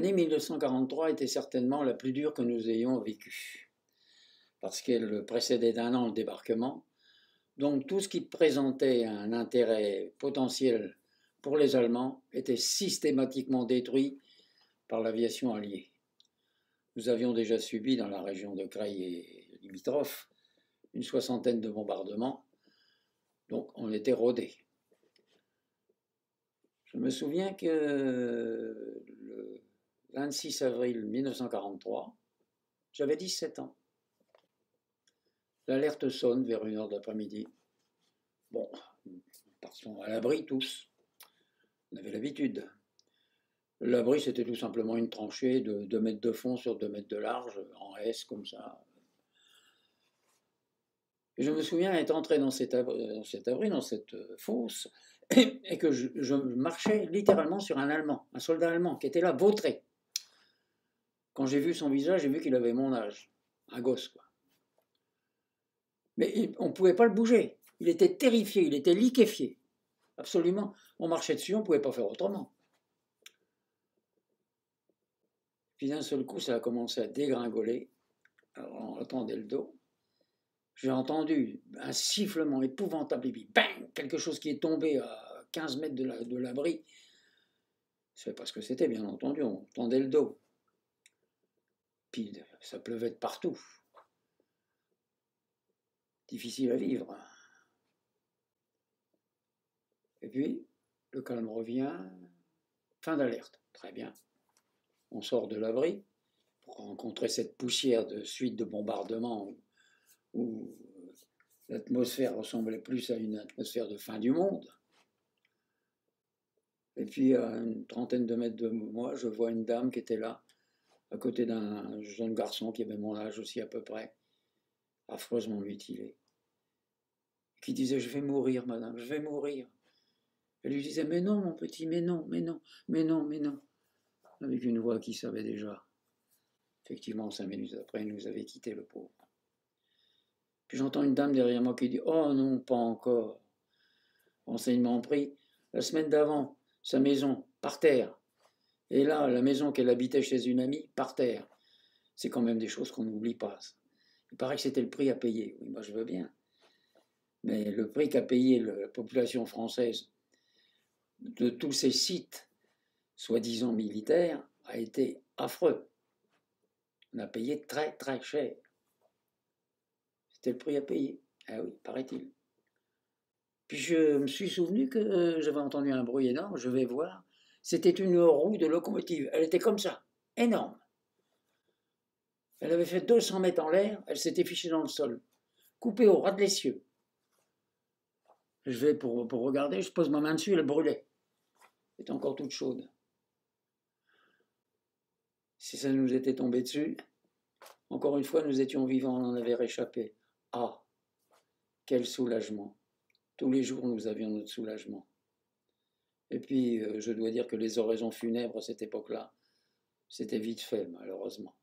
L'année 1943 était certainement la plus dure que nous ayons vécue, parce qu'elle précédait d'un an le débarquement. Donc tout ce qui présentait un intérêt potentiel pour les Allemands était systématiquement détruit par l'aviation alliée. Nous avions déjà subi dans la région de Creil et limitrophes une soixantaine de bombardements, donc on était rodés. Je me souviens que le 26 avril 1943, j'avais 17 ans. L'alerte sonne vers 1h de l'après-midi. Bon, nous partons à l'abri tous. On avait l'habitude. L'abri, c'était tout simplement une tranchée de 2 mètres de fond sur 2 mètres de large, en S, comme ça. Et je me souviens être entré dans cet abri, dans cette fosse, et que je marchais littéralement sur un Allemand, un soldat allemand, qui était là, vautré. Quand j'ai vu son visage, j'ai vu qu'il avait mon âge, un gosse, quoi. Mais on ne pouvait pas le bouger. Il était terrifié, il était liquéfié. Absolument. On marchait dessus, on ne pouvait pas faire autrement. Puis d'un seul coup, ça a commencé à dégringoler. Alors on entendait le dos. J'ai entendu un sifflement épouvantable, et puis bang, quelque chose qui est tombé à 15 mètres de l'abri. Je ne savais pas ce que c'était, bien entendu, on entendait le dos. Puis ça pleuvait de partout. Difficile à vivre. Et puis, le calme revient, fin d'alerte, très bien. On sort de l'abri pour rencontrer cette poussière de suite de bombardements où l'atmosphère ressemblait plus à une atmosphère de fin du monde. Et puis, à une trentaine de mètres de moi, je vois une dame qui était là, à côté d'un jeune garçon qui avait mon âge aussi à peu près, affreusement mutilé, qui disait « Je vais mourir, madame, je vais mourir ». Elle lui disait « Mais non, mon petit, mais non, mais non, mais non, mais non », avec une voix qui savait déjà. Effectivement, 5 minutes après, il nous avait quitté, le pauvre. Puis j'entends une dame derrière moi qui dit « Oh non, pas encore ». Renseignement pris, la semaine d'avant, sa maison, par terre. Et là, la maison qu'elle habitait chez une amie, par terre. C'est quand même des choses qu'on n'oublie pas. Il paraît que c'était le prix à payer. Oui, moi je veux bien. Mais le prix qu'a payé la population française de tous ces sites, soi-disant militaires, a été affreux. On a payé très très cher. C'était le prix à payer. Ah oui, paraît-il. Puis je me suis souvenu que j'avais entendu un bruit énorme, je vais voir. C'était une roue de locomotive. Elle était comme ça, énorme. Elle avait fait 200 mètres en l'air, elle s'était fichée dans le sol, coupée au ras de l'essieu. Je vais pour regarder, je pose ma main dessus, elle brûlait. Elle était encore toute chaude. Si ça nous était tombé dessus, encore une fois, nous étions vivants, on en avait réchappé. Ah, quel soulagement. Tous les jours, nous avions notre soulagement. Et puis, je dois dire que les oraisons funèbres à cette époque-là, c'était vite fait, malheureusement.